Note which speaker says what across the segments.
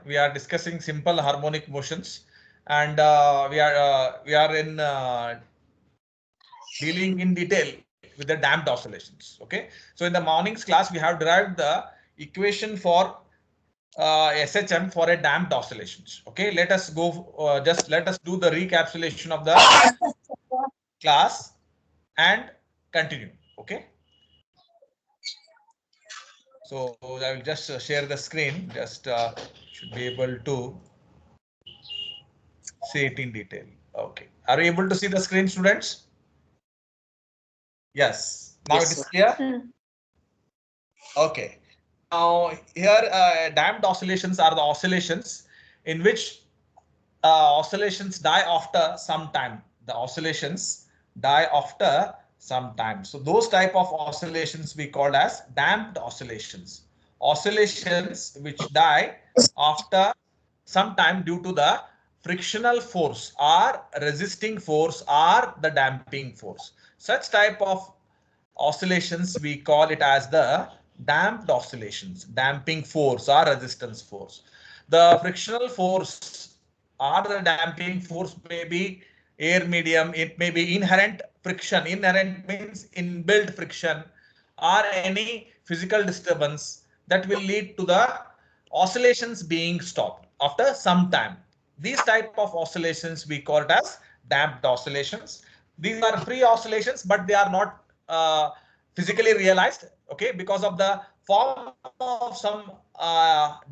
Speaker 1: we are discussing simple harmonic motions, and we are in dealing in detail with the damped oscillations. Okay, so in the morning's class we have derived the equation for SHM for a damped oscillations. Okay, let us go. Just let us do the recapitulation of the class and continue. Okay. So I will just share the screen. Just should be able to see it in detail. Okay. Are you able to see the screen, students? Yes. Now it is clear. Okay. Now here damped oscillations are the oscillations in which oscillations die after some time. The oscillations die after some time. So those type of oscillations we called as damped oscillations. Oscillations which die after some time due to the frictional force or resisting force or the damping force. Such type of oscillations we call it as the damped oscillations, damping force or resistance force. The frictional force or the damping force may be air medium, it may be inherent friction. Inherent means inbuilt friction or any physical disturbance that will lead to the oscillations being stopped after some time. These type of oscillations we call it as damped oscillations. These are free oscillations, but they are not physically realized. Okay, because of the form of some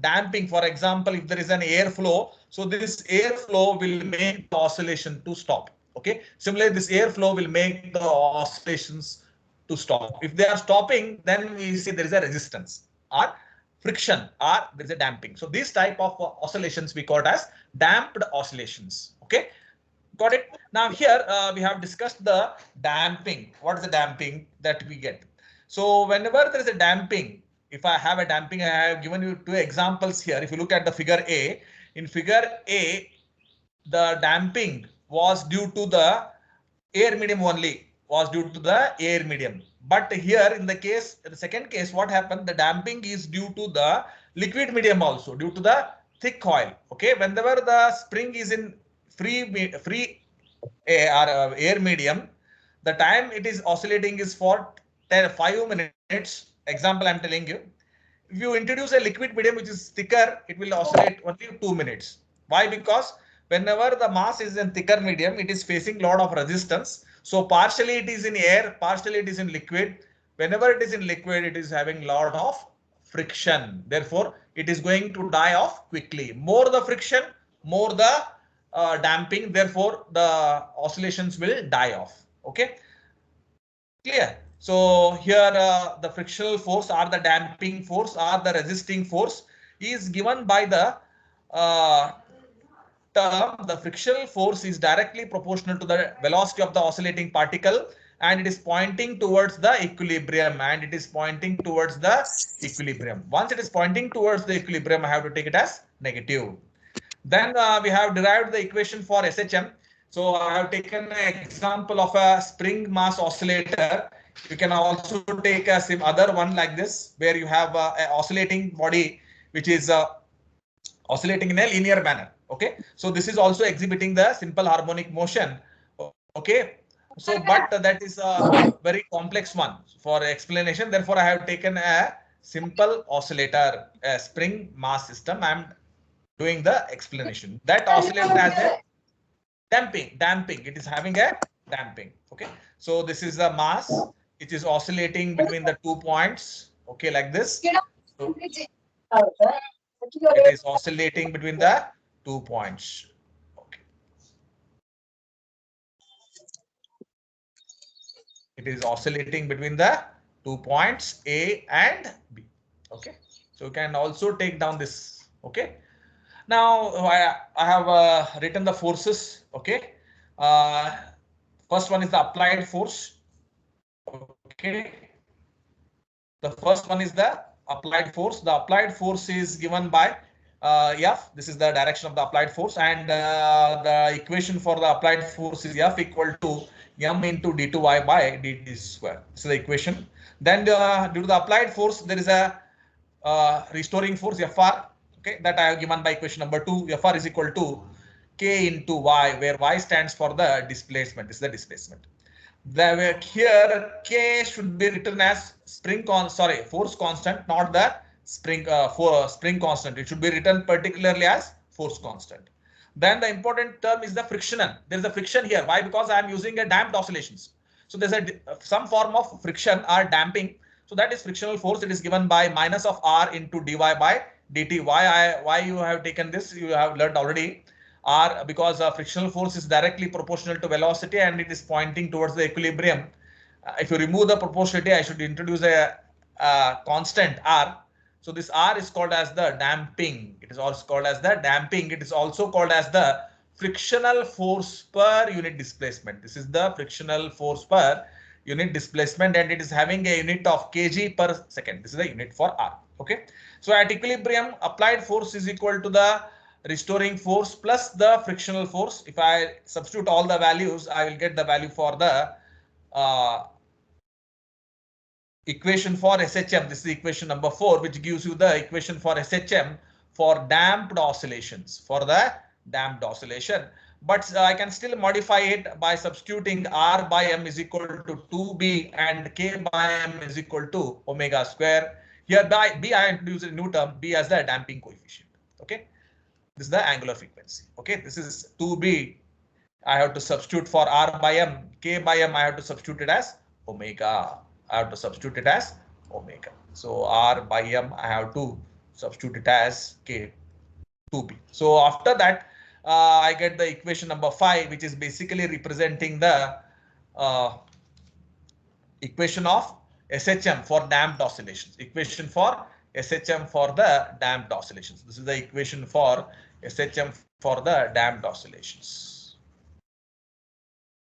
Speaker 1: damping. For example, if there is an airflow, so this airflow will make the oscillation to stop. Okay, similarly, this airflow will make the oscillations to stop. If they are stopping, then we see there is a resistance or friction or there is a damping. So these type of oscillations we call it as damped oscillations. Okay, got it. Now here we have discussed the damping. What is the damping that we get? So whenever there is a damping, if I have a damping, I have given you two examples here. If you look at the figure A, in figure A, the damping was due to the air medium only, was due to the air medium. But here in the case, the second case, what happened? The damping is due to the liquid medium also, due to the thick coil. Okay, whenever the spring is in free air, air medium, the time it is oscillating is for 5 minutes. Example I'm telling you. If you introduce a liquid medium which is thicker, it will oscillate only 2 minutes. Why? Because whenever the mass is in thicker medium, it is facing lot of resistance. So partially it is in air, partially it is in liquid. Whenever it is in liquid, it is having lot of friction. Therefore, it is going to die off quickly. More the friction, more the damping. Therefore, the oscillations will die off. Okay, clear. So here the frictional force or the damping force or the resisting force is given by the term. The frictional force is directly proportional to the velocity of the oscillating particle, and it is pointing towards the equilibrium, and it is pointing towards the equilibrium. Once it is pointing towards the equilibrium, I have to take it as negative. Then we have derived the equation for SHM. So I have taken an example of a spring mass oscillator. You can also take a other one like this, where you have an oscillating body which is oscillating in a linear manner. Okay, so this is also exhibiting the simple harmonic motion. Okay, so but that is a very complex one for explanation. Therefore, I have taken a simple oscillator, a spring mass system. I am doing the explanation. That oscillator has a damping. It is having a damping. Okay, so this is the mass. It is oscillating between the 2 points. Okay, like this. So it is oscillating between the 2 points. Okay. It is oscillating between the 2 points A and B. Okay, so you can also take down this. Okay, now I have written the forces. Okay, first one is the applied force. Okay, the first one is the applied force. The applied force is given by F. This is the direction of the applied force, and the equation for the applied force is F equal to m into d2y by dt square. This is the equation. Then due to the applied force, there is a restoring force Fr. Okay, that I have given by equation number 2. Fr is equal to k into y, where y stands for the displacement. This is the displacement. Here k should be written as force constant, not the spring constant. It should be written particularly as force constant. Then the important term is the frictional. There is a friction here. Why? Because I am using a damped oscillations. So there's some form of friction or damping. So that is frictional force. It is given by minus of r into dy by dt. Why you have taken this? You have learned already. R, because frictional force is directly proportional to velocity and it is pointing towards the equilibrium. If you remove the proportionality, I should introduce a constant R. So this R is called as the damping. It is also called as the damping. It is also called as the frictional force per unit displacement. This is the frictional force per unit displacement, and it is having a unit of kg per second. This is the unit for R. Okay. So at equilibrium, applied force is equal to the restoring force plus the frictional force. If I substitute all the values, I will get the value for the equation for SHM. This is equation number 4, which gives you the equation for SHM for damped oscillations, for the damped oscillation. But I can still modify it by substituting R by M is equal to 2B and K by M is equal to omega square. Here by B I introduce a new term, B as the damping coefficient. Okay. This is the angular frequency. Okay. This is 2B. I have to substitute for R by M. K by M I have to substitute it as omega. I have to substitute it as omega. So R by M I have to substitute it as K 2B. So after that, I get the equation number 5, which is basically representing the equation of SHM for damped oscillations. Equation for SHM for the damped oscillations. This is the equation for SHM for the damped oscillations.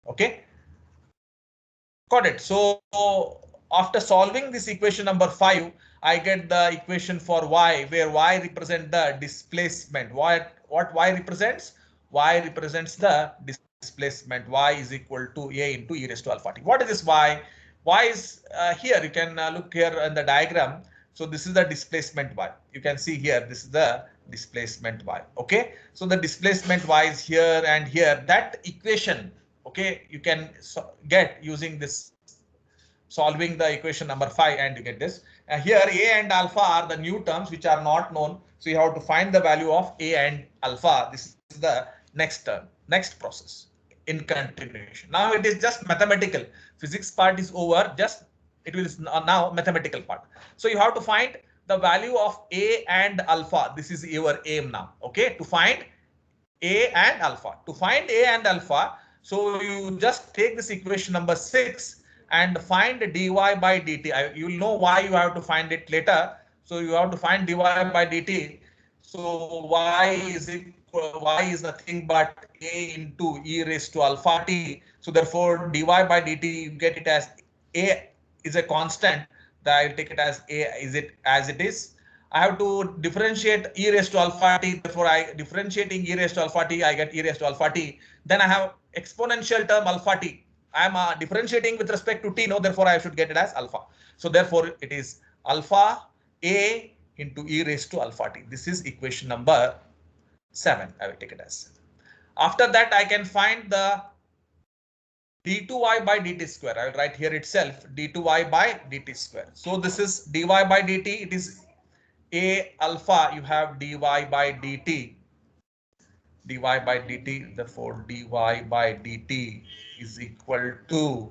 Speaker 1: Okay. Got it. So after solving this equation number 5, I get the equation for y, where y represents the displacement. What y represents? Y represents the displacement. Y is equal to a into e raised to alpha t. What is this y? Y is here. You can look here in the diagram. So this is the displacement y. You can see here. This is the displacement y. Okay. So the displacement y is here and here. That equation, okay, you can get using this, solving the equation number 5, and you get this. Here a and alpha are the new terms which are not known. So you have to find the value of a and alpha. This is the next term, next process in continuation. Now it is just mathematical. Physics part is over. Just it will now mathematical part. So you have to find the value of a and alpha. This is your aim now. Okay, to find a and alpha. To find a and alpha, so you just take this equation number 6 and find dy by dt. You will know why you have to find it later. So you have to find dy by dt. So y is nothing but a into e raised to alpha t. So therefore dy by dt, you get it as a is a constant. That I will take it as a is it as it is. I have to differentiate e raised to alpha t. Therefore I differentiating e raised to alpha t, I get e raised to alpha t. Then I have exponential term alpha t. I am differentiating with respect to t, no, therefore I should get it as alpha. So therefore it is alpha a into e raised to alpha t. This is equation number 7. I will take it as 7. After that, I can find the d2y by dt square. I will write here itself d2y by dt square. So this is dy by dt. It is a alpha. You have dy by dt. Dy by dt. Therefore dy by dt is equal to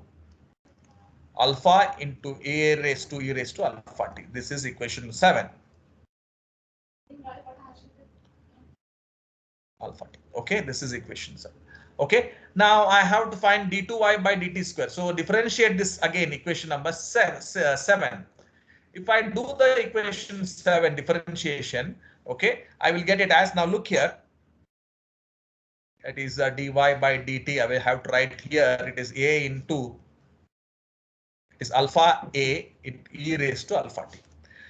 Speaker 1: alpha into a raised to e raised to alpha t. This is equation 7. Alpha t. Okay, this is equation 7. Okay, now I have to find d2y by dt square. So differentiate this again, equation number 7. If I do the equation 7 differentiation, okay, I will get it as, now look here. It is dy by dt. I will have to write here. It is a into, it is alpha a into e raised to alpha t.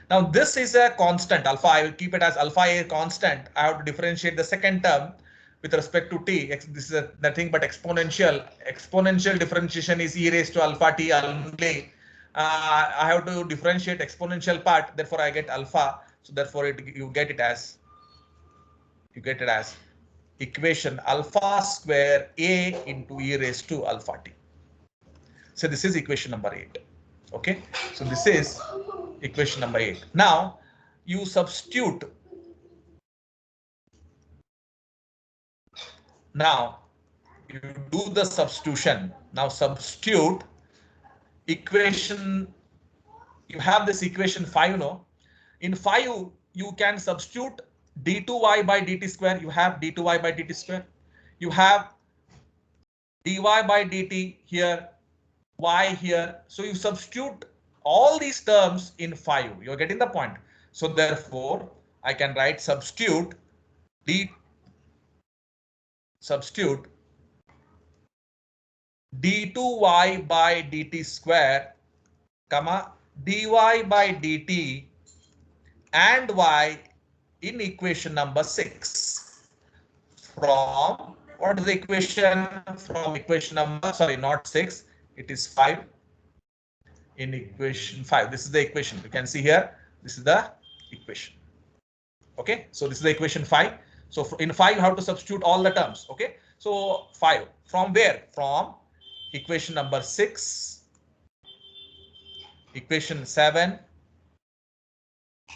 Speaker 1: Now this is a constant alpha. I will keep it as alpha a constant. I have to differentiate the second term with respect to t. This is nothing but exponential. Exponential differentiation is e raised to alpha t only. I have to differentiate exponential part. Therefore I get alpha. So therefore you get it as you get it as equation alpha square a into e raised to alpha t. So this is equation number 8. Okay, so this is equation number 8. Now you substitute. Now you do the substitution. Now substitute equation. You have this equation 5, no? In 5, you can substitute d2y by dt square. You have d2y by dt square. You have dy by dt here, y here. So you substitute all these terms in 5. You're getting the point. So therefore, I can write substitute d2y by dt square, comma dy by dt and y in equation number 6 from what is the equation? From equation number, sorry, not 6, it is 5. In equation 5, this is the equation. You can see here, this is the equation. Okay, so this is the equation 5. So in 5 you have to substitute all the terms. Okay, so 5 from where? From equation number 6, equation 7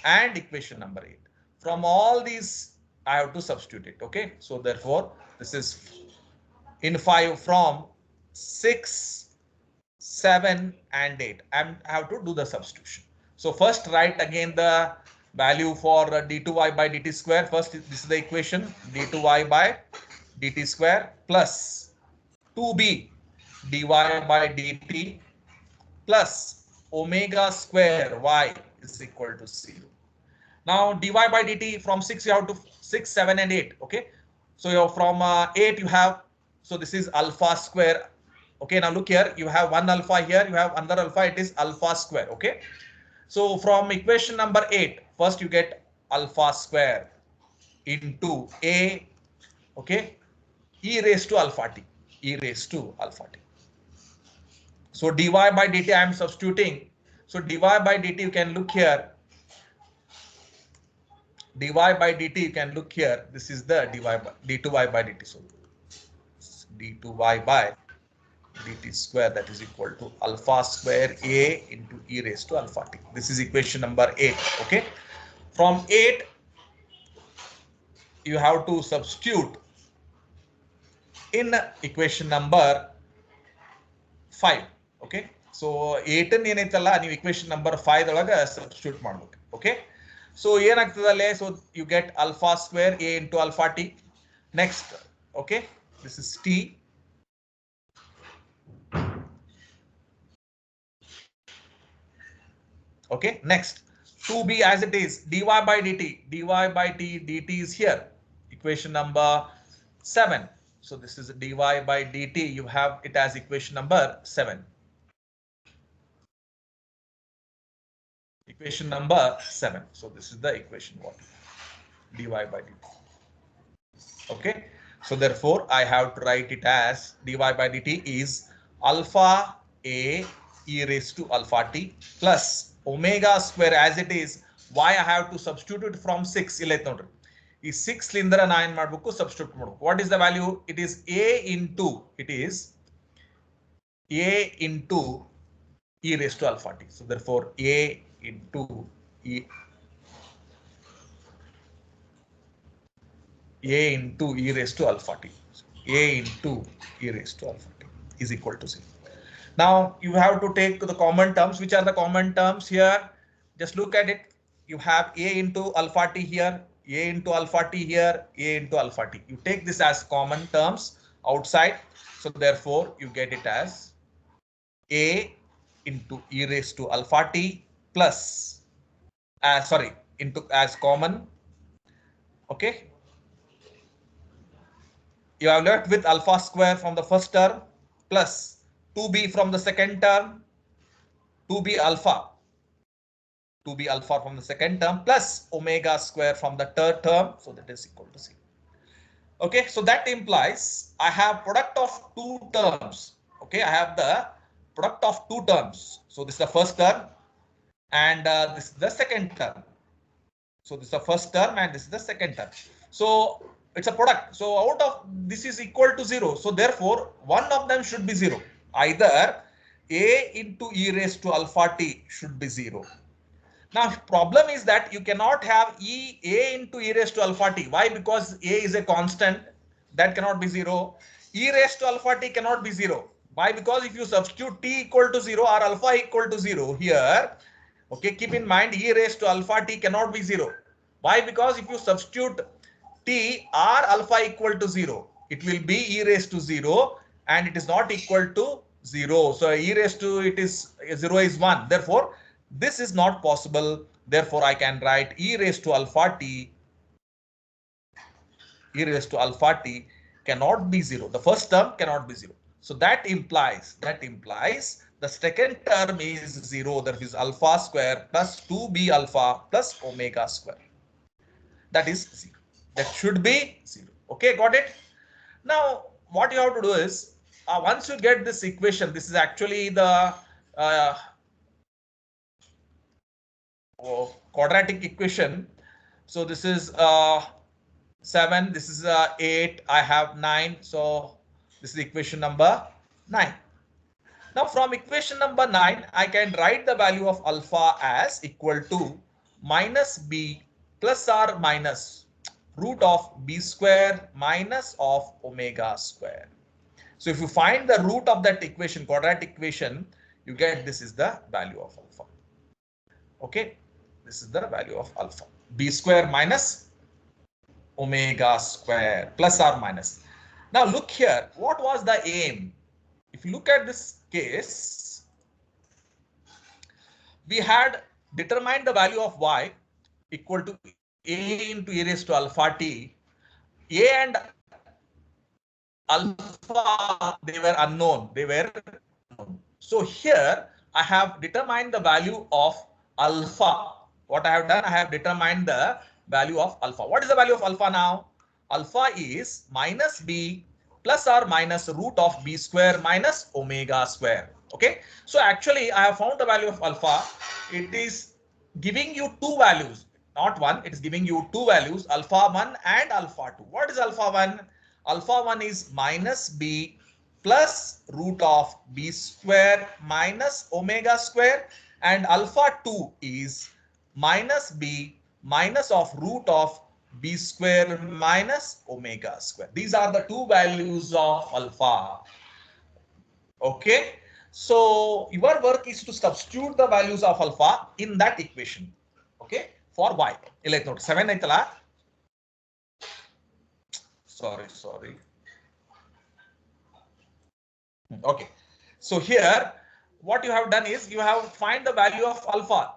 Speaker 1: and equation number 8. From all these I have to substitute it. Okay, so therefore this is in 5 from 6, 7 and 8. I have to do the substitution. So first write again the value for d2y by dt square. First, this is the equation d2y by dt square plus 2b dy by dt plus omega square y is equal to 0. Now dy by dt from 6 you have to 6, 7 and 8. Okay, so you're from 8 you have, so this is alpha square. Okay, now look here, you have one alpha here, you have another alpha, it is alpha square. Okay, so from equation number 8, first you get alpha square into a, okay, e raised to alpha t, e raised to alpha t. So dy by dt I am substituting. So dy by dt you can look here, dy by dt you can look here, this is the d2y by dt. So d2y by dt square, that is equal to alpha square a into e raised to alpha t. This is equation number 8. Okay, from 8 you have to substitute in equation number 5. Okay, so 8 ಏನಾಯ್ತಲ್ಲ ನೀವು equation number 5 ಒಳಗೆ substitute ಮಾಡಬೇಕು. Okay, so ಏನಾಗ್ತದಲ್ಲೇ, so you get alpha square a into alpha t. Next, okay, this is t. Okay, next 2b as it is, dy by dt, dt is here, equation number 7. So this is dy by dt, you have it as equation number 7. Equation number 7. So this is the equation what? Dy by dt. Okay, so therefore I have to write it as dy by dt is alpha a e raised to alpha t plus omega square as it is. Why I have to substitute it from 6? ಇಲ್ಲ ಐತೆ ನೋಡ್ರಿ, ಈ 6 ಲಿಂದ ನಾ ಏನು ಮಾಡಬೇಕು, substitute ಮಾಡಬೇಕು. What is the value? It is a into e raised to alpha t. So therefore a into e raised to alpha t, a into e raised to alpha t is equal to 0. Now you have to take the common terms. Which are the common terms here? Just look at it. You have a into alpha t here, a into alpha t here, a into alpha t. You take this as common terms outside. So therefore you get it as a into e raised to alpha t plus into as common. Okay, you are left with alpha square from the first term plus 2b from the second term, 2b alpha from the second term plus omega square from the third term. So that is equal to 0. Okay, so that implies I have product of two terms. Okay, I have the product of two terms. So this is the first term and this is the second term. So this is the first term and this is the second term. So it's a product. So out of this is equal to 0. So therefore, one of them should be 0. Either a into e raised to alpha t should be 0. Now, problem is that you cannot have a into e raised to alpha t. Why? Because a is a constant that cannot be 0. E raised to alpha t cannot be 0. Why? Because if you substitute t equal to 0 or alpha equal to 0 here, okay, keep in mind e raised to alpha t cannot be 0. Why? Because if you substitute t or alpha equal to 0, it will be e raised to 0 and it is not equal to 0. So e raised to it is 0 is 1. Therefore, this is not possible. Therefore, I can write e raised to alpha t, e raised to alpha t cannot be 0. The first term cannot be 0. So that implies the second term is 0. That is alpha square plus 2b alpha plus omega square. That is 0. That should be 0. Okay, got it? Now, what you have to do is, once you get this equation, this is actually the quadratic equation. So this is 7, this is 8, I have 9. So this is equation number 9. Now from equation number 9, I can write the value of alpha as equal to minus b plus or minus root of b square minus of omega square. So if you find the root of that equation, quadratic equation, you get this is the value of alpha. Okay, this is the value of alpha. B square minus omega square plus or minus. Now look here, what was the aim? If you look at this case, we had determined the value of y equal to a into e raised to alpha t. A and alpha, they were unknown. So here I have determined the value of alpha. What I have done, I have determined the value of alpha. What is the value of alpha now? Alpha is minus b plus or minus root of b square minus omega square. Okay. So actually I have found the value of alpha. It is giving you two values, not one. It is giving you two values, alpha 1 and alpha 2. What is alpha 1? Alpha 1 is minus b plus root of b square minus omega square, and alpha 2 is minus b minus of root of b square minus omega square. These are the two values of alpha. Okay, so your work is to substitute the values of alpha in that equation. Okay, for y. 7 aitala. Sorry. Okay, so here what you have done is you have find the value of alpha.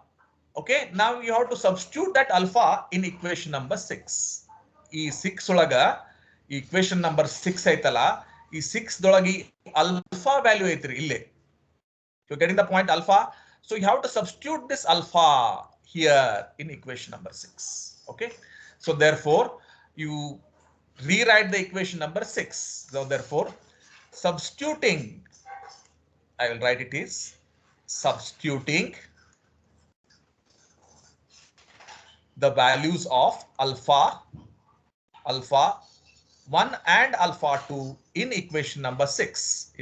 Speaker 1: Okay, now you have to substitute that alpha in equation number 6. E 6 olaga equation number 6 aitala. E 6 dolagi alpha value aitri ille. You're getting the point, alpha. So you have to substitute this alpha here in equation number 6. Okay, so therefore you rewrite the equation number 6. So therefore substituting, I will write it is substituting the values of alpha 1 and alpha 2 in equation number 6.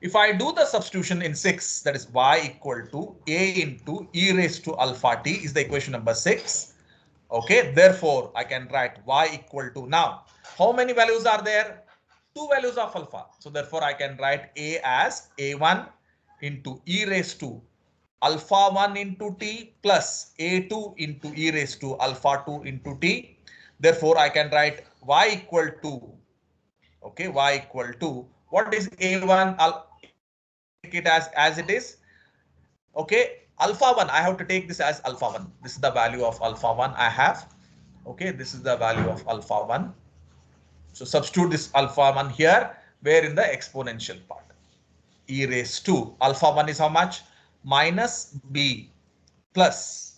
Speaker 1: If I do the substitution in 6, that is y equal to a into e raised to alpha t is the equation number 6. Okay, therefore I can write y equal to, now how many values are there? Two values of alpha. So therefore I can write a as a1 into e raised to alpha 1 into t plus a2 into e raised to alpha 2 into t. Therefore I can write y equal to, okay, y equal to, what is a1? I'll take it as it is. Okay, alpha 1, I have to take this as alpha 1. This is the value of alpha 1 I have. Okay, this is the value of alpha 1. So substitute this alpha 1 here, where in the exponential part. E raised to alpha 1 is how much? Minus b plus,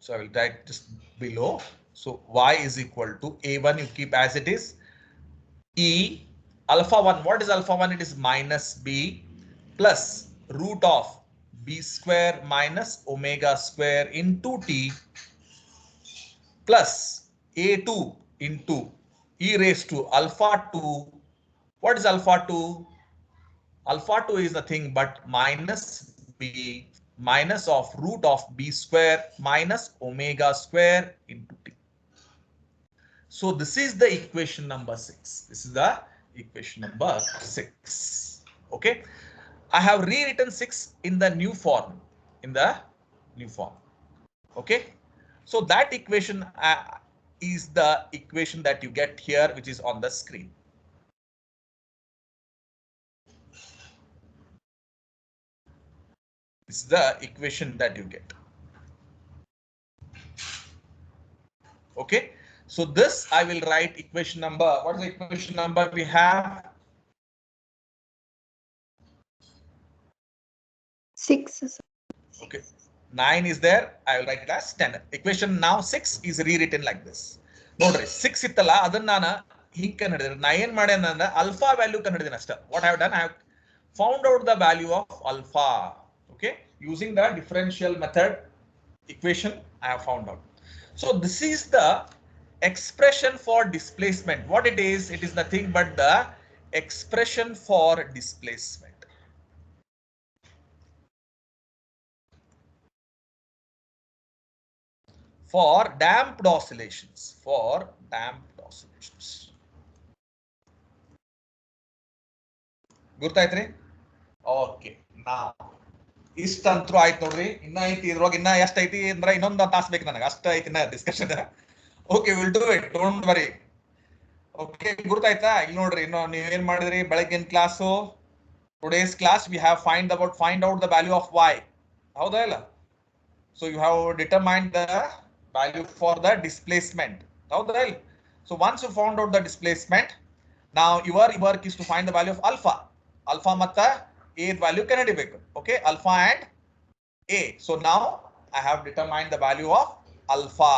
Speaker 1: so I will write just below. So y is equal to a1, you keep as it is. E alpha 1, what is alpha 1? It is minus b plus root of b square minus omega square into t plus a2 into e raised to alpha 2. What is alpha 2? Alpha 2 is nothing but minus b minus of root of b square minus omega square into t. So this is the equation number 6. This is the equation number 6. Okay. I have rewritten 6 in the new form. Okay. So that equation is the equation that you get here, which is on the screen. This is the equation that you get. Okay. So this I will write equation number. What is the equation number we have?
Speaker 2: 6.
Speaker 1: Okay. 9 is there. I will write it as 10. Equation now 6 is rewritten like this. Nodri 6 ittalla adanna nana hink kanidire na ಏನು ಮಾಡ್ಯಾನ ಅಂದ್ರೆ alpha value kanidine ಅಷ್ಟೇ. What I have done, I have found out the value of alpha. Okay, using the differential method equation I have found out. So this is the expression for displacement. What it is nothing but the expression for displacement. For damped oscillations. ಗುರ್ತಾಯ್ತ್ರಿ? Okay, ನಾವು ಇಷ್ಟಂತರೂ ಆಯ್ತು ನೋಡ್ರಿ. ಇನ್ನ ಐತಿ ಇದ್ರೊಳಗೆ, ಇನ್ನ ಎಷ್ಟೈತಿ ಅಂದ್ರೆ ಇನ್ನೊಂದು ತಾಸು ಬೇಕು ನನಗೆ, ಅಷ್ಟ ಐತಿ ಇನ್ನ discussion. Okay, will do it, don't worry. Okay, ಗುರ್ತಾಯ್ತಾ? ಇಲ್ಲಿ ನೋಡ್ರಿ, ಇನ್ನು ನೀವೇನ್ ಮಾಡಿದ್ರಿ ಬೆಳಗ್ಗಿನ class. Today's class we have find out the value of y. ಹೌದಾ ಇಲ್ಲ? So you have determined the value for the displacement. So once you found out the displacement, now your work is to find the value of alpha. Alpha matta a value can hidibeku. Okay, alpha and a. So now I have determined the value of alpha.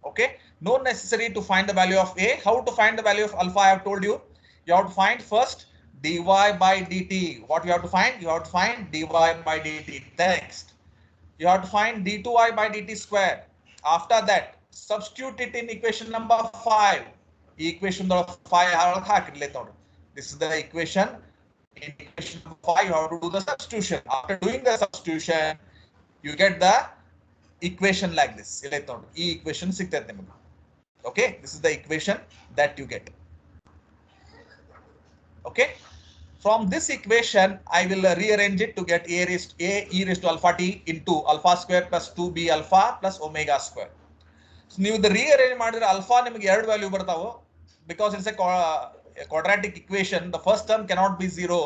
Speaker 1: Okay, no necessary to find the value of a. How to find the value of alpha? I have told you. You have to find first dy by dt. What you have to find? You have to find dy by dt. Next, you have to find d2y by dt square. After that, substitute it in equation number 5. Equation number 5. This is the equation. In equation number 5, you have to do the substitution. After doing the substitution, you get the equation like this. Equation. Okay, this is the equation that you get. Okay. From this equation, I will rearrange it to get e raised to alpha t into alpha square plus 2b alpha plus omega square. So ನೀವು the rearrange ಮಾಡಿದ್ರೆ alpha ನಿಮಗೆ ಎರಡು value ಬರ್ತಾವೆ, because it's a quadratic equation. The first term cannot be 0,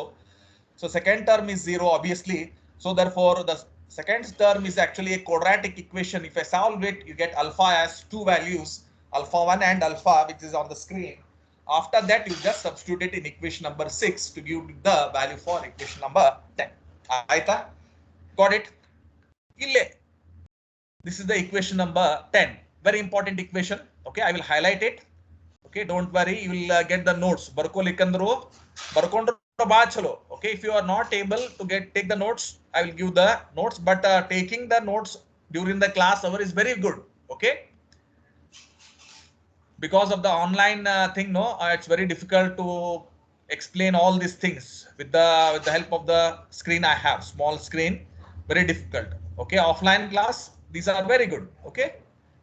Speaker 1: so second term is 0 obviously. So therefore the second term is actually a quadratic equation. If I solve it, you get alpha as two values, alpha 1 and alpha, which is on the screen. After that, you just substitute it in equation number 6 to give the value for equation number 10. Aita? Got it? Ille. This is the equation number 10. Very important equation. Okay, I will highlight it. Okay, don't worry, you will get the notes. Barkolikandru, barkondru ba chalo. Okay, if you are not able to take the notes, I will give the notes. But taking the notes during the class hour is very good. Okay. Because of the online thing, no, it's very difficult to explain all these things with the help of the screen I have, small screen, very difficult. Okay, offline class, these are very good. Okay,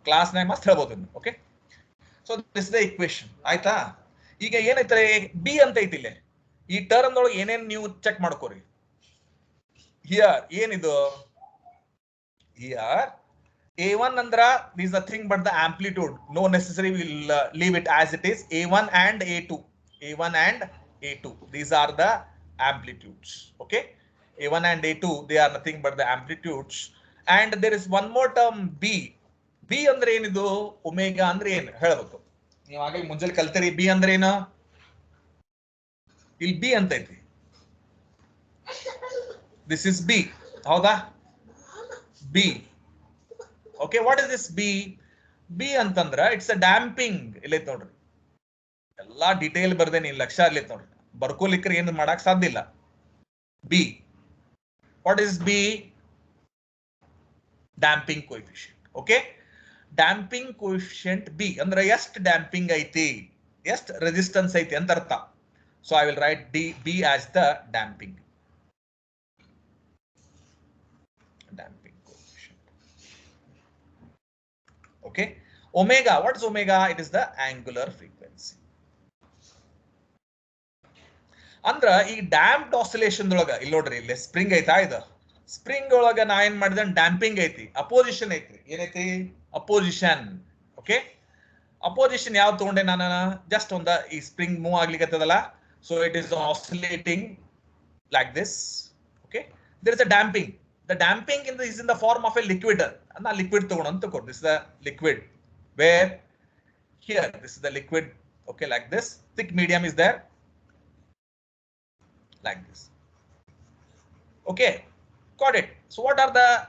Speaker 1: class na must helbodu. Okay, so this is the equation. Aita, ಈಗ ಏನೈತ್ರೆ b ಅಂತ ಐತಿಲ್ಲ, ಈ term ಒಳಗೆ ಏನೇನು ನೀವು check ಮಾಡ್ಕೋರಿ. Here ಏನಿದು, here A1 andra is nothing but the amplitude. No necessary, we'll leave it as it is. A1 and A2. A1 and A2. These are the amplitudes. Okay. A1 and A2, they are nothing but the amplitudes. And there is one more term B. B andre enidu, omega andre enu helabeku. Neevu agale munjal kaltiri B andre ena? Il B anta iti. This is B. Hauda? B. Okay, what is this B? B ಅಂತಂದ್ರ it's a damping. ಇಲ್ಲೈತ್ ನೋಡ್ರಿ, ಎಲ್ಲಾ detail ಬರ್ದೇನಿ, lakh ಇಲ್ಲೈತ್ ನೋಡ್ರಿ, ಬರ್ಕೋಲಿಕ್ರೆ ಏನು ಮಾಡಕ್ ಸಾಧ್ಯ ಇಲ್ಲ. B, What is B? Damping coefficient. Okay. Damping coefficient B. Andre est damping aiti. Est resistance aiti antartha. So I will write B as the damping. Damping coefficient. Okay. Omega. What is omega? It is the angular frequency. Andra ಈ damped oscillation ಒಳಗ ಇಲ್ಲಿ ನೋಡ್ರಿ ಇಲ್ಲಿ spring ಐತಾ ಇದು spring ಒಳಗ ನಾ ಏನ್ ಮಾಡಿದೆ ಡ್ಯಾಂಪಿಂಗ್ ಐತಿ ಅಪೋಸಿಷನ್ ಐತಿ ಏನೈತಿ ಅಪೋಸಿಷನ್ ಓಕೆ ಅಪೋಸಿಷನ್ ಯಾವ ತಗೊಂಡೆ ನಾನು ಜಸ್ಟ್ ಒಂದ ಈ ಸ್ಪ್ರಿಂಗ್ ಮೂವ್ ಆಗ್ಲಿಕ್ಕತ್ತದಲ್ಲ so it is oscillating like this okay there is a damping the damping is in the form of a liquid ನಾ ಲಿಕ್ವಿಡ್ ತಗೊಂಡು ಅಂತ ತಗೋ this the liquid where here this is the liquid okay like this thick medium is there like this. Okay, got it. So what are the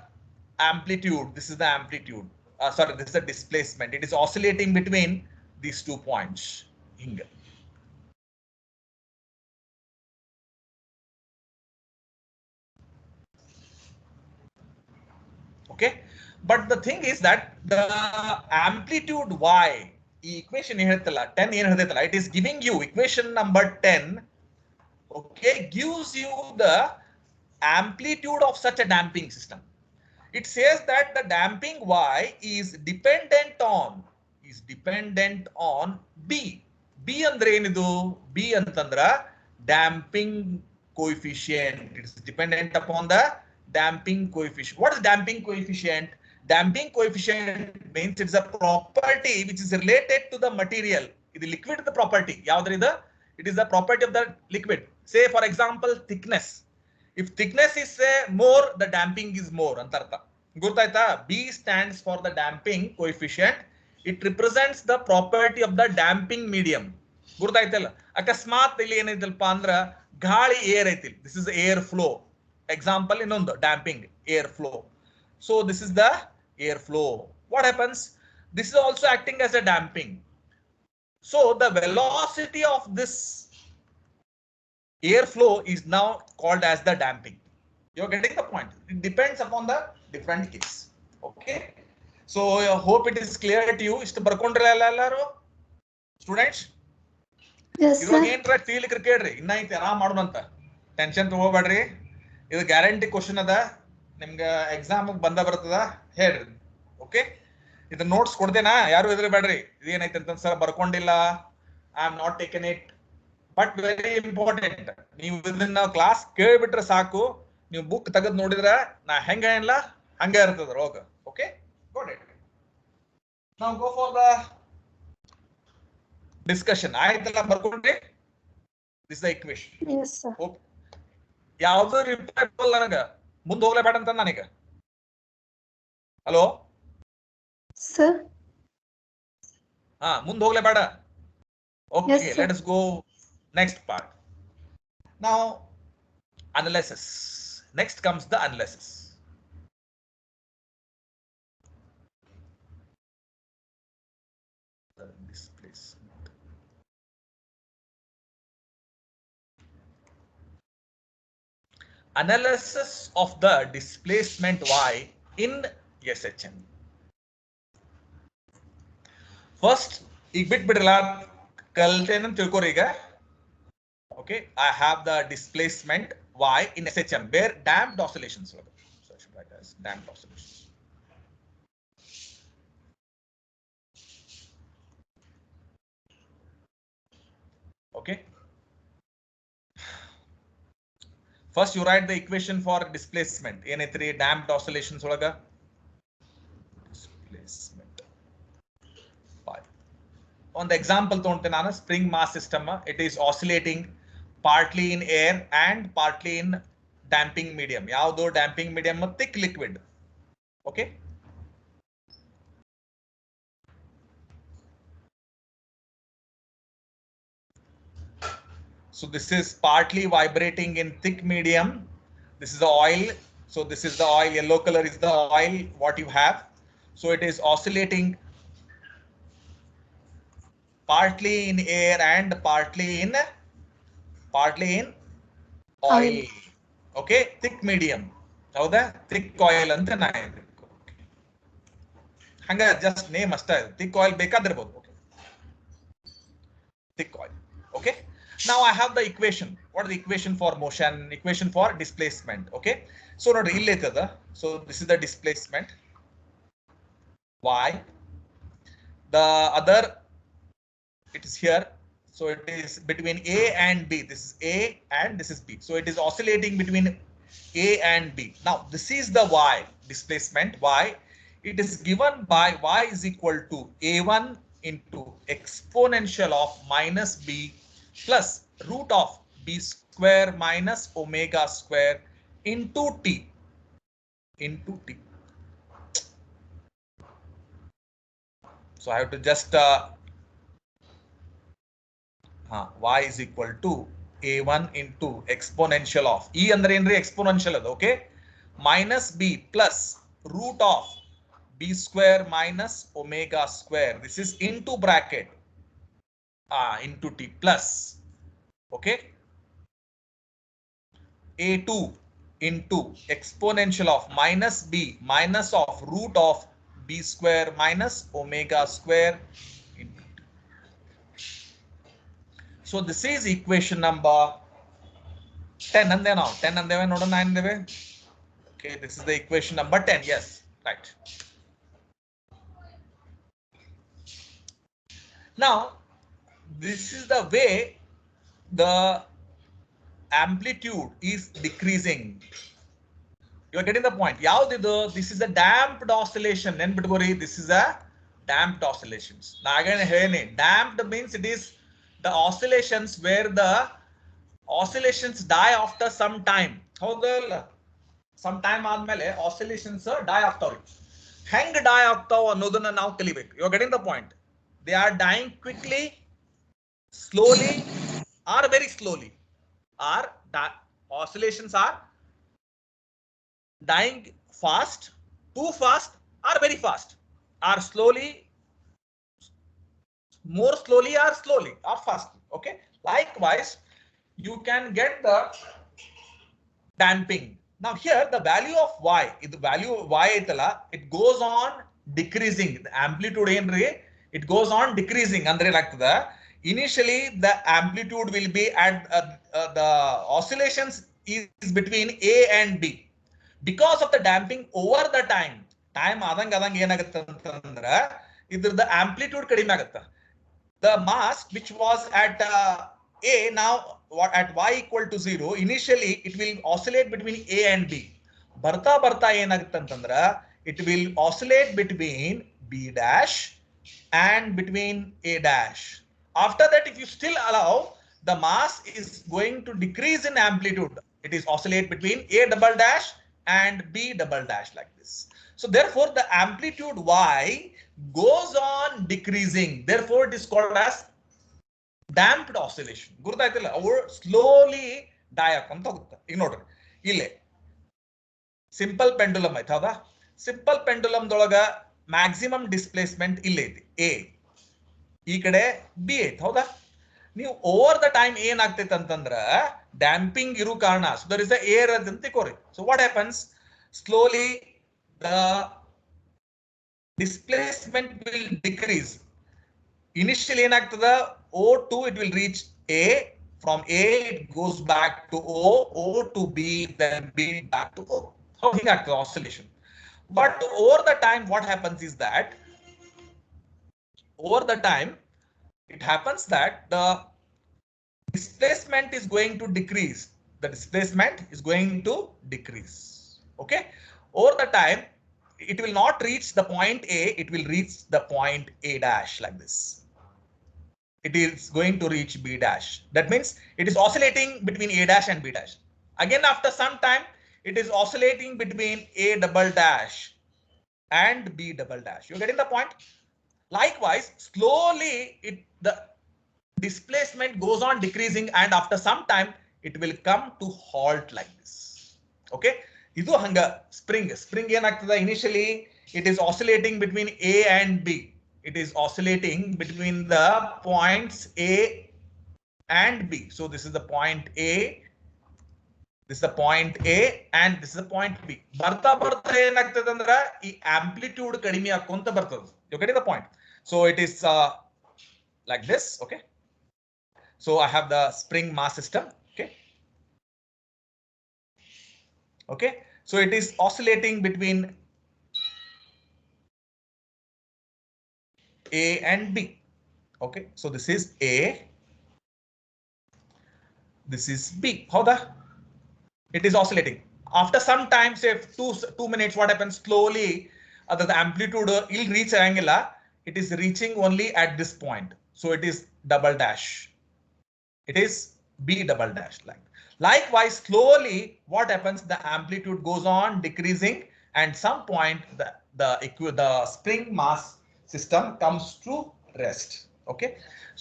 Speaker 1: amplitude? This is the amplitude. Sorry, this is the displacement. It is oscillating between these 2 points. Hinge. Okay, but the thing is that the amplitude y equation 10 it is giving you equation number 10. Okay, gives you the amplitude of such a damping system. It says that the damping y is dependent on B. B andre enidu B antandra damping coefficient. It is dependent upon the damping coefficient. What is damping coefficient? Damping coefficient means it's a property which is related to the material. This liquid the property yaudri the it is the property of the liquid. Say for example thickness. If thickness is more, the damping is more antartha. Gurtaita B stands for the damping coefficient. It represents the property of the damping medium. Gurtaitalla akasmat illi enaitalpa andra ಗಾಳಿ air aitil. This is air flow. Example ಇನ್ನೊಂದು damping air flow. So this is the air flow. What happens? This is also acting as a damping. So the velocity of this airflow is now called as the damping. You're getting the point. It depends upon the different case. Okay. So I hope it is clear to you. Istu barkondrella ellaru students?
Speaker 2: Yes sir.
Speaker 1: Iವಾಗ ಏನ್ರ feel ಕೇಳ್ರಿ ಇನ್ನ ಐತಿ ಆರಾಮ್ ಮಾಡೋಣ ಅಂತ tension ತಗೋಬೇಡ್ರಿ ಇದು guarantee question ಅದ ನಿಮ್ಗೆ ಎಕ್ಸಾಮ್ ಬಂದ ಬರ್ತದ ಹೇಳ್ರಿ ಓಕೆ ಇದು ನೋಟ್ಸ್ ಕೊಡ್ತೇನಾ ಯಾರು ಹೆದರಬೇಡ್ರಿ ಇದೇನೈತೆ ಅಂತ ಸರ್ ಬರ್ಕೊಂಡಿಲ್ಲ I am not taken it but very important ನೀವು ಇದನ್ನ ಕ್ಲಾಸ್ ಕೇಳಿಬಿಟ್ರೆ ಸಾಕು ನೀವು ಬುಕ್ ತೆಗೆದು ನೋಡಿದ್ರೆ ನಾ ಹೆಂಗ ಏನಿಲ್ಲ ಹಂಗೆ ಇರ್ತದ ರೋಗ ಓಕೆ ಗಾಟ್ ಇಟ್ ನಾವು ಗೋ ಫಾರ್ ದ ಡಿಸ್ಕಷನ್ ಆಯ್ತಲ್ಲ ಬರ್ಕೊಂಡ್ರಿ this the equation
Speaker 2: Yes sir.
Speaker 1: ಯಾವ್ದು ರಿಪ್ಲೈ ಬರಲ್ಲ ನನಗ ಮುಂದೆ ಹೋಗ್ಲೇಬೇಡ ಅಂತ ನನಗ ಹಲೋ
Speaker 2: Sir.
Speaker 1: ಮುಂದೆ ಹೋಗ್ಲೇಬೇಡ okay
Speaker 2: Yes, sir.
Speaker 1: Let us go next part. Now analysis. Next comes the analysis. The displacement. Analysis of the displacement y in SHM. First, ಈಗ ಬಿಟ್ಬಿಡ್ರಲ್ಲ ಕಲ್ತೇನಂತ ತಿಳ್ಕೊರಿ ಈಗ okay I have the displacement y in SHM where damped oscillations so I should write as damped oscillations. Okay, first you write the equation for displacement ಏನೈತ್ರಿ damped oscillations ಒಳಗ displacement y on the example ತಗೊಂತೆ ನಾನು spring mass system it is oscillating partly in air and partly in damping medium. ಯಾವುದು damping medium thick liquid. Okay. So this is partly vibrating in thick medium. This is the oil. So this is the oil. Yellow color is the oil what you have. So it is oscillating partly in air and partly in oil. Okay, thick medium. ಹೌದಾ thick coil ಅಂತ ನಾ ಹಂಗ just name ಅಷ್ಟೇ thick coil ಬೇಕಾದಿರಬಹುದು thick coil. Okay, now I have the equation. What is the equation for motion, equation for displacement? Okay, so ನೋಡಿ ಇಲ್ಲಿ ಐತದ. So this is the displacement y, the other it is here, so it is between a and b. This is a and this is b, so it is oscillating between a and b. Now this is the y displacement y. It is given by y is equal to a1 into exponential of minus b plus root of b square minus omega square into t. So I have to just y is equal to a1 into exponential of e andre enri exponential adu, okay, minus b plus root of b square minus omega square, this is into bracket into t plus, okay, a2 into exponential of minus b minus of root of b square minus omega square into t. So this is equation number 10 and then now 10 and then not 9 deve. Okay, this is the equation number 10. Yes, right. Now this is the way the amplitude is decreasing. You are getting the point. This is a damped oscillation. This is a damped oscillations. Now again, damped means it is the oscillations where the oscillations die after some time. Some time ಆದ್ಮೇಲೆ oscillations die ಆಗ್ತಾವ್ರಿ. ಹೆಂಗ್ die ಆಗ್ತಾವ ಅನ್ನೋದನ್ನ ನಾವು ಕಲಿಬೇಕು. You are getting the point. They are dying quickly, slowly, or very slowly. Oscillations are dying fast, too fast, or very fast, or slowly, more slowly, or slowly, or fast. Okay, likewise you can get the damping. Now here the value of y, the value of y itala, it goes on decreasing. The amplitude enri, it goes on decreasing andre lagtada. Initially the amplitude will be at the oscillations is between a and b. Because of the damping over the time ಆದಂಗ ಏನಾಗುತ್ತೆ ಅಂತಂದ್ರೆ the amplitude ಕಡಿಮೆ ಆಗುತ್ತೆ. The mass which was at a, now what at y equal to 0, initially it will oscillate between a and b. ಬರ್ತಾ ಏನಾಗುತ್ತೆ ಅಂತಂದ್ರೆ it will oscillate between b dash and between a dash. After that, if you still allow, the mass is going to decrease in amplitude. It is oscillate between a double dash and b double dash like this. So therefore the amplitude y goes on decreasing. Therefore it is called as damped oscillation. ಗುರುತಾಯ್ತಲ್ಲ, ಅವು slowly die ಆಕಂತ ಹೋಗುತ್ತೆ. ಈಗ ನೋಡ್ರಿ ಇಲ್ಲೇ simple pendulum ಐತೆ ಹೌದಾ. Simple pendulum ದೊಳಗ maximum displacement ಇಲ್ಲೇ ಐತಿ a, ಈ ಕಡೆ b ಐತೆ ಹೌದಾ. ನೀವು ಓವರ್ ದ ಟೈಮ್ ಏನಾಗ್ತೈತೆ ಅಂತಂದ್ರ ಡ್ಯಾಂಪಿಂಗ್ ಇರೋ ಕಾರಣ, so there is the air ಅಂತ ತಿಳ್ಕೊರಿ. So what happens, slowly the displacement will decrease. Initially ಏನಾಗ್ತದ O2 it will reach A, from A it goes back to O to B, then B back to O. How the oscillation. But over the time what happens is that over the time it happens that the displacement is going to decrease. The displacement is going to decrease. Okay, over the time it will not reach the point A, it will reach the point A dash like this. It is going to reach B dash. That means it is oscillating between A dash and B dash. Again after some time it is oscillating between A double dash and B double dash. You're getting the point? Likewise, slowly the displacement goes on decreasing, and after some time it will come to halt like this. Okay, idu hanga spring enagtada, initially it is oscillating between A and B. It is oscillating between the points A and B. So this is the point A, This is the point A and this is the point B. Barta ಏನಾಗ್ತದಂದ್ರ ಈ amplitude ಕಡಿಮೆ ಆಕೊಂತ ಬರ್ತದ. You getting the point? So it is like this, okay? So I have the spring mass system, okay? Okay, so it is oscillating between A and B. Okay, so this is A, this is B. How the? It is oscillating. After some time, say 2 minutes, what happens slowly? The amplitude will reach angula. It is reaching only at this point. So it is double dash. It is B double dash. Likewise, slowly, what happens? The amplitude goes on decreasing, and some point the spring mass system comes to rest. Okay.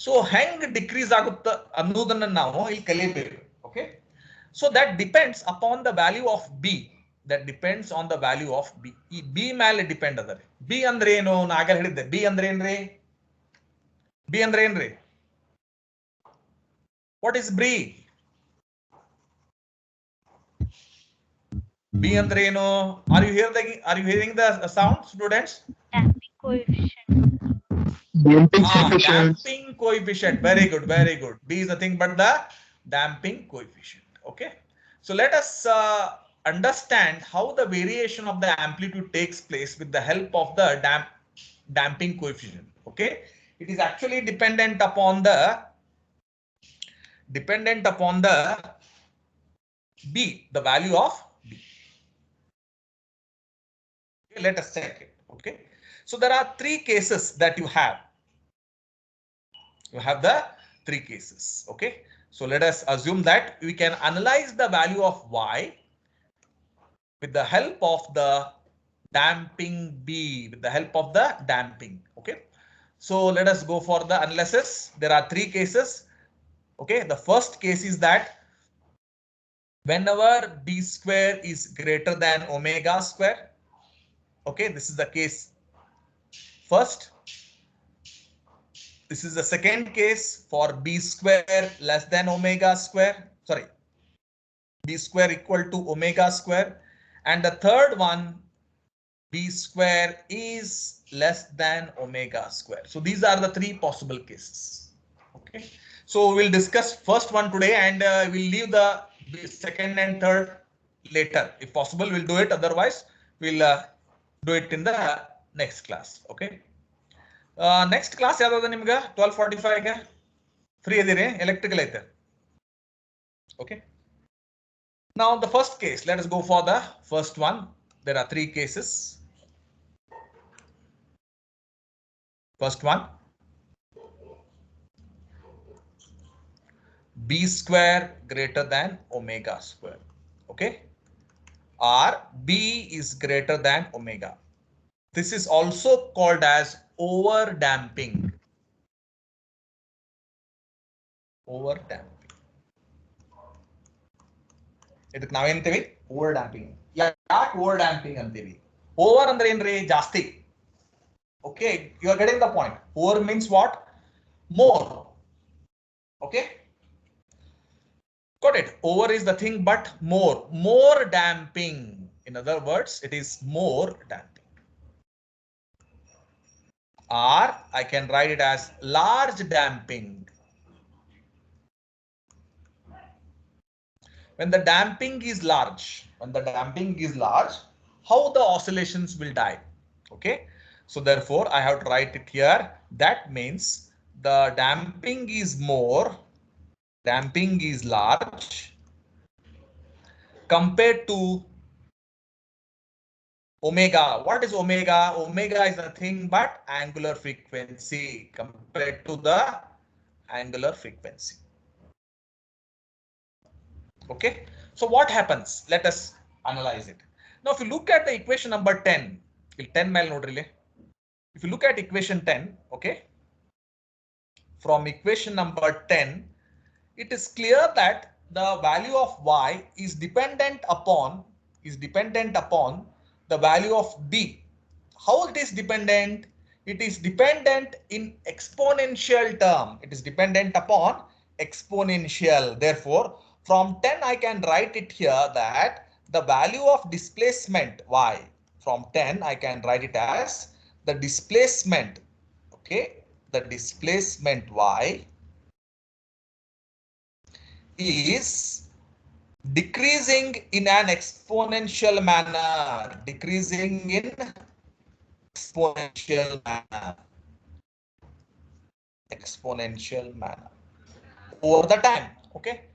Speaker 1: So hang decrease agutta annudana ನಾವು ಇಲ್ಲಿ ಕಲಿಯಬೇಕು. Okay. So that depends upon the value of B. That depends on the value of B. ಈ B ಮೇಲೆ depend ಅದರಿ. B ಅಂದ್ರೆ ಏನು? ನಾ ಆಗಲೇ ಹೇಳಿದ್ದೆ. B ಅಂದ್ರೆ ಏನ್ರಿ? B ಅಂದ್ರೆ ಏನ್ರಿ? What is B? B ಅಂದ್ರೆ ಏನು? Are you hearing the sound, students?
Speaker 3: Damping coefficient.
Speaker 1: Damping coefficient. Very good, very good. B is nothing but the damping coefficient. Okay. So let us understand how the variation of the amplitude takes place with the help of the damping coefficient. Okay. It is actually dependent upon the B, the value of B. Okay, let us check it. Okay. So there are 3 cases that you have. You have the 3 cases. Okay. So let us assume that we can analyze the value of Y with the help of the damping B, with the help of the damping. Okay. So let us go for the analysis. There are 3 cases. Okay. The first case is that whenever B square is greater than omega square. Okay. This is the case first. This is the second case for B square less than omega square. Sorry, B square equal to omega square. And the third one, B square is less than omega square. So these are the 3 possible cases. Okay. So we'll discuss first one today and we'll leave the second and third later. If possible, we'll do it. Otherwise, we'll do it in the next class. Okay. Next class ಯಾವ್ದು ನಿಮ್ಗೆ 12:45 ಗೆ free ಇದೀರಿ electrical ಐತೆ. Okay. Now the first case, let us go for the first one. There are 3 cases. First one, B square greater than omega square. Okay. Or B is greater than omega. This is also called as over damping. Over damping. ಇದಕ್ಕೆ ನಾವೇಂತೀವಿ? Over damping. ಯಾಕೆ over damping ಅಂತೀವಿ? Over ಅಂದ್ರೆ ಏನ್ರಿ? ಜಾಸ್ತಿ. Okay, you are getting the point. Over means what? More. Okay. Got it. Over is the thing, but more. More damping. In other words, it is more damping. Or I can write it as large damping. When the damping is large, how the oscillations will die? Okay. So therefore, I have to write it here. That means the damping is more, damping is large compared to omega. What is omega? Omega is nothing but angular frequency compared to the angular frequency. Okay. So what happens? Let us analyze it. Now, if you look at the equation number 10, 10 mile node relay. If you look at equation 10, okay, from equation number 10, it is clear that the value of Y is dependent upon the value of B. How it is dependent? It is dependent in exponential term. It is dependent upon exponential. Therefore, From 10, I can write it here that the value of displacement y. From 10, I can write it as the displacement. Okay, the displacement y is decreasing in an exponential manner. Decreasing in exponential manner. Exponential manner over the time. Okay.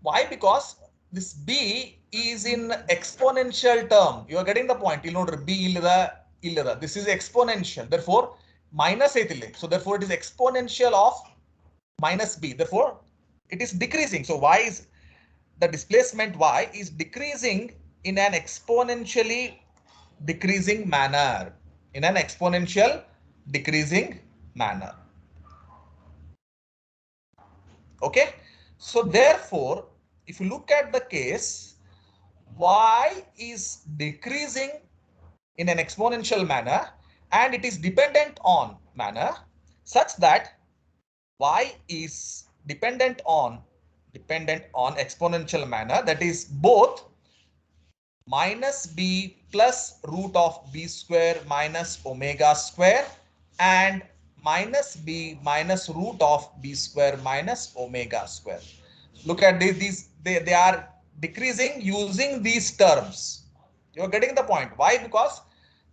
Speaker 1: Why? Because this b is in exponential term. You are getting the point. You know, b illada. This is exponential. Therefore, minus eitile. So therefore, it is exponential of minus b. Therefore, it is decreasing. So y is the displacement y is decreasing in an exponentially decreasing manner. In an exponential decreasing manner. Okay. So therefore, if you look at the case, y is decreasing in an exponential manner and it is dependent on manner such that y is dependent on exponential manner, that is both minus b plus root of b square minus omega square and minus b minus root of b square minus omega square. Look at these they are decreasing using these terms. You are getting the point. Why? Because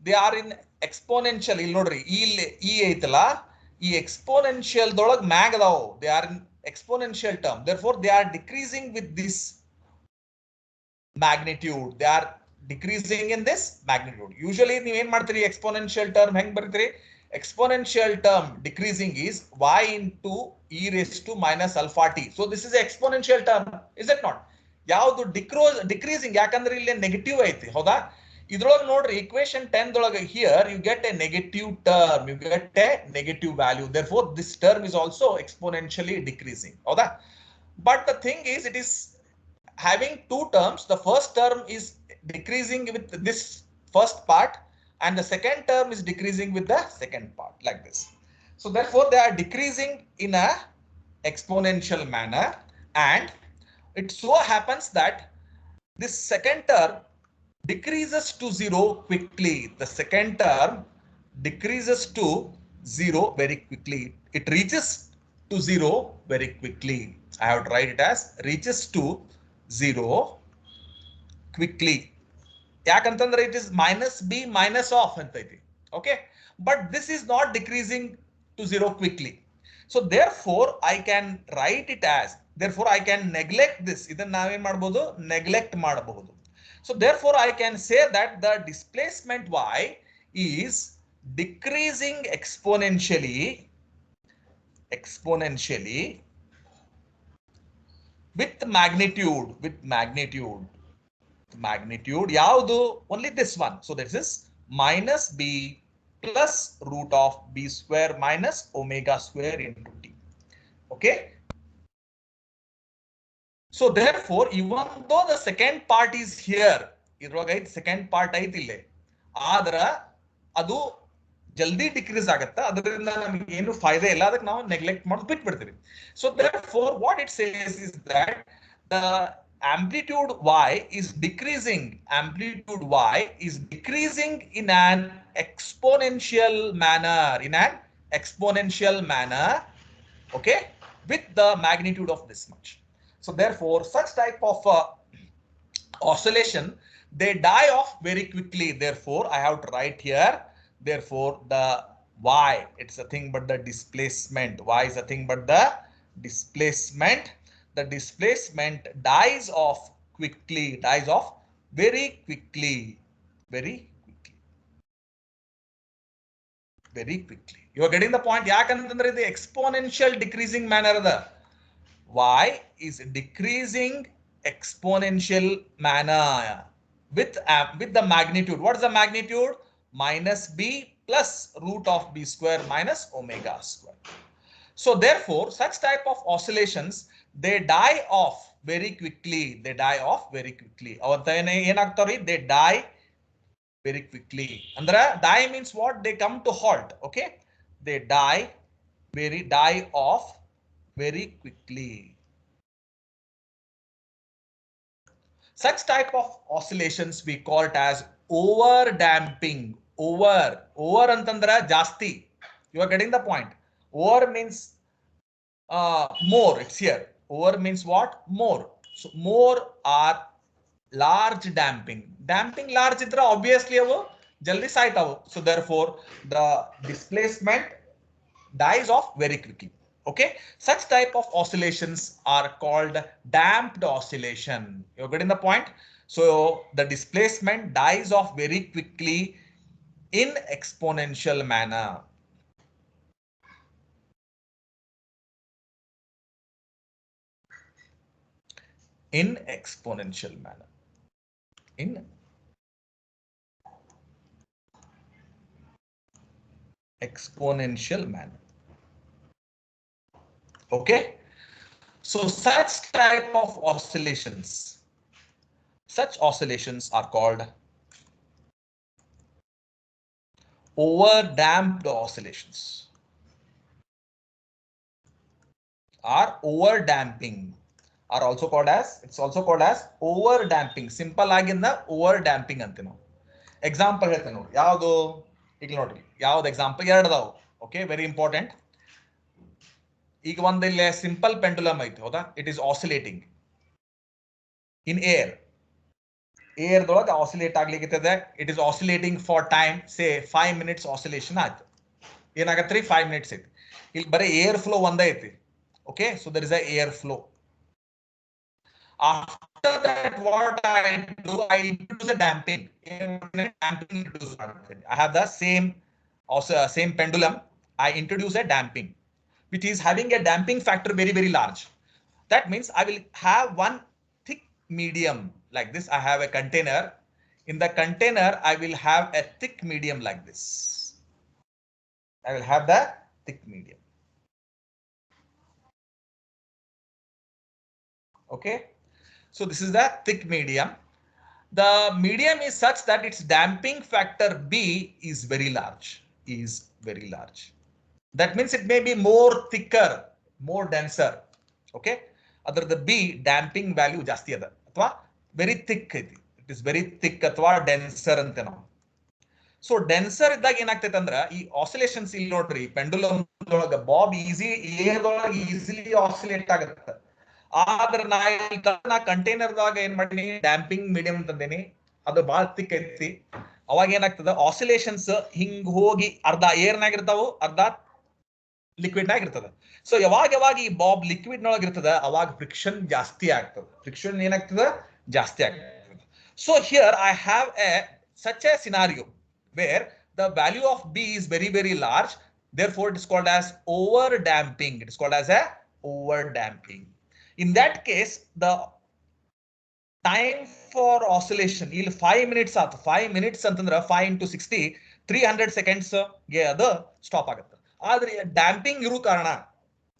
Speaker 1: they are in exponential. ಇಲ್ಲಿ ನೋಡ್ರಿ ಈ ಐತಲ್ಲ ಈ exponential ದೊಳಗೆ ಮ್ಯಾಗ ಅದಾವು. They are in exponential term. Therefore, they are decreasing with this magnitude. They are decreasing in this magnitude. Usually ನೀವು ಏನ್ ಮಾಡ್ತೀರಿ exponential term ಹೆಂಗ್ ಬರ್ತೀರಿ? Exponential term decreasing is y into e raised to minus alpha t. So this is exponential term, is it not? ಯಾವುದು decreasing ಯಾಕಂದ್ರೆ ಇಲ್ಲಿ negative ಐತಿ ಹೌದಾ? ಇದ್ರೊಳಗೆ ನೋಡ್ರಿ equation 10 ದೊಳಗೆ here you get a negative term, you get a negative value. Therefore this term is also exponentially decreasing ಹೌದಾ? But the thing is, it is having two terms. The first term is decreasing with this first part and the second term is decreasing with the second part, like this. So therefore they are decreasing in a exponential manner, and it so happens that this second term decreases to zero quickly. The second term decreases to zero very quickly. It reaches to zero very quickly. I have to write it as reaches to zero quickly. ಯಾಕಂತಂದ್ರೆ it is minus b minus of ಅಂತ ಐತಿ. Okay, but this is not decreasing to zero quickly. So therefore I can write it as, therefore I can neglect this. ಇದನ್ನ ನಾವೇನ್ ಮಾಡಬಹುದು? Neglect ಮಾಡಬಹುದು. So therefore I can say that the displacement y is decreasing exponentially with magnitude ಯಾವುದು? Only this one. So this is minus b plus root of b square minus omega square into t. Okay. So therefore, even though the second part is here, ಇದ್ರೊಳಗೆ second part ಐತಿ ಇಲ್ಲೇ, ಆದ್ರ ಅದು ಜಲ್ದಿ decrease ಆಗುತ್ತೆ. ಅದರಿಂದ ನಮಗೆ ಏನು ಫಾಯ್ದೆ ಇಲ್ಲ, ಅದಕ್ಕೆ ನಾವು ನೆಗ್ಲೆಕ್ಟ್ ಮಾಡಿ ಬಿಟ್ಬಿಡ್ತೀವಿ. So therefore what it says is that the amplitude y is decreasing. Amplitude y is decreasing in an exponential manner. Okay, with the magnitude of this much. So therefore such type of oscillation, they die off very quickly. Therefore I have to write here, therefore the y, it's a thing but the displacement. Y is a thing but the displacement. The displacement dies off quickly, very quickly. You are getting the point? ಯಾಕಂತಂದ್ರೆ ಇದು exponential decreasing manner ಅದ. Y is decreasing exponential manner with the magnitude. What is the magnitude? Minus b plus root of b square minus omega square. So therefore such type of oscillations, they die off very quickly. ಅವತ್ತೇನೆ ಏನಾಗ್ತಾವ್ರಿ? They die very quickly. ಅಂದ್ರೆ die means what? They come to halt. Okay, they die off very quickly. Such type of oscillations we call it as over damping. Over antandra jasti. You are getting the point. Over means more. It's here. Over means what? More. So more are large damping. Damping large idra obviously avu jaldi site avu. So therefore the displacement dies off very quickly. Okay, such type of oscillations are called damped oscillation. You're getting the point. So the displacement dies off very quickly in exponential manner. In exponential manner. In exponential manner. Okay, so such type of oscillations, such oscillations are called over damped oscillations. Are over damping, are also called as, it's also called as over damping. Simple ಆಗಿಂದ over damping ಅಂತೀವಿ ನಾವು. Example ಹೇಳ್ತೇನೆ ನೋಡಿ, ಯಾವುದು ಈಗ ನೋಡ್ರಿ, ಯಾವ್ದು example ಎರಡು ಅದಾವು. Okay, very important. ಈಗ ಒಂದಿಲ್ಲ ಸಿಂಪಲ್ ಪೆಂಡುಲಮ್ ಐತಿ, ಹೌದಾ? It is oscillating in air. ಏರ್ದೊಳಗೆ ಆಸಿಲೇಟ್ ಆಗ್ಲಿಕ್ಕೆ it is oscillating for time say 5 minutes oscillation ಆಯ್ತು. ಏನಾಗತ್ರಿ? 5 minutes ಐತಿ. ಇಲ್ಲಿ ಬರೀ ಏರ್ ಫ್ಲೋ ಒಂದೇ ಐತಿ. Okay, so there is a air flow. After that, what I do, I introduce a damping. I have the same pendulum. I introduce a damping, which is having a damping factor very, very large. That means I will have one thick medium like this. I have a container. In the container, I will have a thick medium like this. I will have the thick medium. Okay, so this is the thick medium. The medium is such that its damping factor B is very large. That means it may be more thicker, more denser. Okay, other the B damping value jasti ada athwa very thick ಐತಿ. It is very thick ಅಥವಾ denser ಅಂತ ನಾವು. So denser ಇದ್ದಾಗ ಏನಾಗ್ತೈತೆ ಅಂದ್ರ ಈ oscillations ಇಲ್ಲಿ ನೋಡ್ರಿ, pendulum ಒಳಗ ಬಾಬ್ ಈಸಿಲಿ ಆಸಿಲೇಟ್ ಆಗುತ್ತೆ. ಆದ್ರೆ ನಾ ಕಂಟೈನರ್ ದಾಗ ಏನ್ ಮಾಡೀನಿ, ಡ್ಯಾಂಪಿಂಗ್ ಮೀಡಿಯಂ ತಂದೇನಿ, ಅದು ಬಹಳ ತಿಕ್ ಐತಿ. ಅವಾಗ ಏನಾಗ್ತದ, ಆಸಿಲೇಷನ್ಸ್ ಹಿಂಗ್ ಹೋಗಿ ಅರ್ಧ ಏರ್ನಾಗಿರ್ತಾವು, ಅರ್ಧ ಲಿಕ್ವಿಡ್ ನಾಗಿರ್ತದ. ಸೊ ಯಾವಾಗ ಈ ಬಾಬ್ ಲಿಕ್ವಿಡ್ ನೊಳಗ ಇರ್ತದ, ಅವಾಗ ಫ್ರಿಕ್ಷನ್ ಜಾಸ್ತಿ ಆಗ್ತದ. ಫ್ರಿಕ್ಷನ್ ಏನಾಗ್ತದ, ಜಾಸ್ತಿ ಆಗ್ತದ. So here I have such a scenario where the value of B is very, very large. Therefore, it is called as over damping. It is called as a over damping. In that case, the time for oscillation ಇಲ್ಲಿ 5 minutes ಆಯ್ತು. 5 minutes ಅಂತಂದ್ರೆ 5 into 60 300 seconds ಗೆ ಅದು stop ಆಗುತ್ತೆ. ಆದ್ರೆ damping ಇರೋ ಕಾರಣ,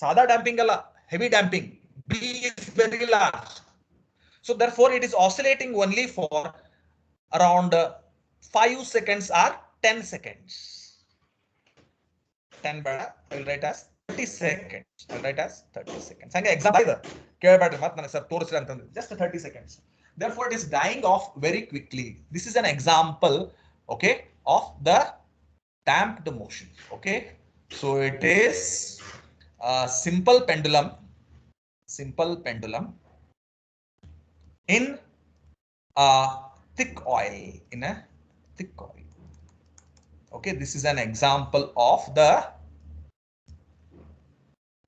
Speaker 1: ಸಾದಾ ಡ್ಯಾಂಪಿಂಗ್ ಅಲ್ಲ, heavy damping, B is very large. So therefore it is oscillating only for around 5 seconds or 10 seconds. 10 ಬೇಡ, I will write as 30 seconds. I'll write as 30 seconds. ಹಂಗೆ ಎಕ್ಸಾಂಪಲ್ ಇದೆ, ಕೇಳಬೇಡ್ರಿ ಮತ್ತೆ ನನಗೆ ಸರ್ ತೋರಿಸ್ರಿ ಅಂತಂದ್ರೆ, just 30 seconds. Therefore it is dying off very quickly. This is an example, okay, of the damped motion. Okay, so it is a simple pendulum in a thick oil, Okay, this is an example of the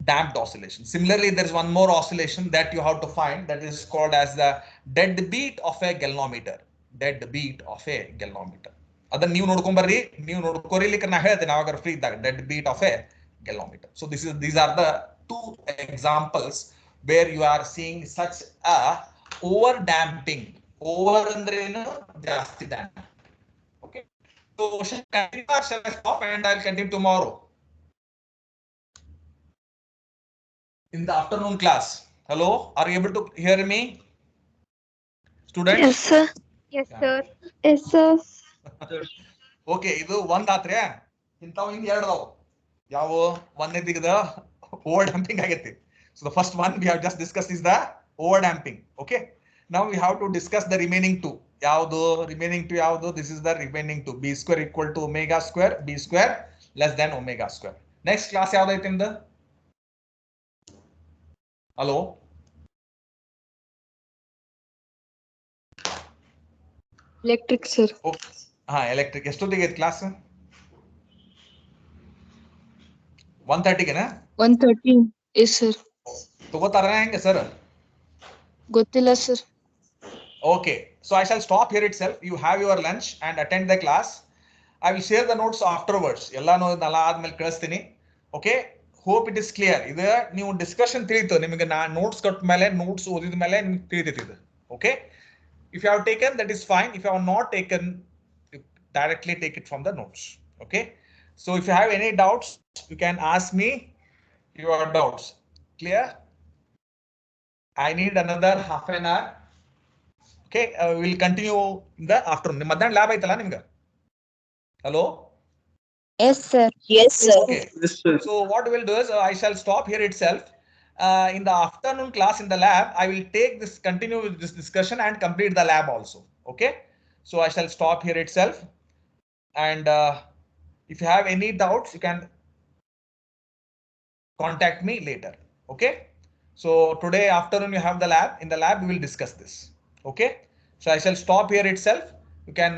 Speaker 1: damped oscillation. Similarly, there is one more oscillation that you have to find, that is called as the deadbeat of a galvanometer. ಅದನ್ನ ನೀವು ನೋಡ್ಕೊಂಬರ್ರಿ, ನೀವು ನೋಡ್ಕೋರಿಲಿಕ್ಕೆ ನಾ ಹೇಳ್ತೇನೆ ಅವಾಗ free ಇದ್ದಾಗ, deadbeat of a galvanometer. So these are the two examples where you are seeing such a over damping. Over ಅಂದ್ರೆ ಏನು, ಜಾಸ್ತಿ damping. Okay, so shall I stop and I'll continue tomorrow in the afternoon class. Hello, are you able to hear me, students?
Speaker 2: Yes, sir.
Speaker 3: Yes, sir.
Speaker 2: Yes, sir.
Speaker 1: Okay, ಇದು ಒಂದ್ ಆತ್ರಿ, ಇಂಥವು ಇನ್ ಎರಡು ಅದಾವು. ಯಾವ ಒಂದನೇದಿಗದ ಓವರ್ ಡ್ಯಾಂಪಿಂಗ್ ಆಗೈತಿ. So the first one we have just discussed is the over damping. Okay, Now we have to discuss the remaining two. Remaining two yavdu. This is the remaining two. B square equal to omega square. B square less than omega square. Next class yavdu aitinde? Hello.
Speaker 2: Electric, sir.
Speaker 1: Okay. Electric. ಎಷ್ಟೊತ್ತಿಗೆ ಐತೆ class? 1:30 ಗೆನಾ?
Speaker 2: 1:30. Yes, sir.
Speaker 1: ತಗೋತಾರ ಹೆಂಗೆ sir?
Speaker 2: ಗೊತ್ತಿಲ್ಲ sir.
Speaker 1: Okay, so I shall stop here itself. You have your lunch and attend the class. I will share the notes afterwards. ಎಲ್ಲಾನು ನಲ್ಲ ಆದ್ಮೇಲೆ ಕಳಿಸ್ತೀನಿ. Okay, hope it is clear. ಇದು ನೀವು discussion ತಿಳಿತು ನಿಮಗೆ ನಾ ನೋಟ್ಸ್ ಕೊಟ್ಟ ಮೇಲೆ ನೋಟ್ಸ್ ಓದಿದ ಮೇಲೆ ನಿಮಗೆ ತಿಳಿತೈತಿ ಇದು. Okay, if you have taken that is fine. If you have not taken, you directly take it from the notes. Okay, so if you have any doubts, you can ask me your doubts. Clear? I need another half an hour. Okay, we'll continue in the afternoon. Madhan lab aitala nimga? Hello?
Speaker 2: Yes, sir.
Speaker 4: Yes, sir.
Speaker 1: Okay. So what we'll do is I shall stop here itself. In the afternoon class in the lab, I will take this, continue with this discussion and complete the lab also. Okay. So I shall stop here itself. And if you have any doubts, you can contact me later. Okay. So today afternoon you have the lab. In the lab we will discuss this. Okay. So I shall stop here itself. You can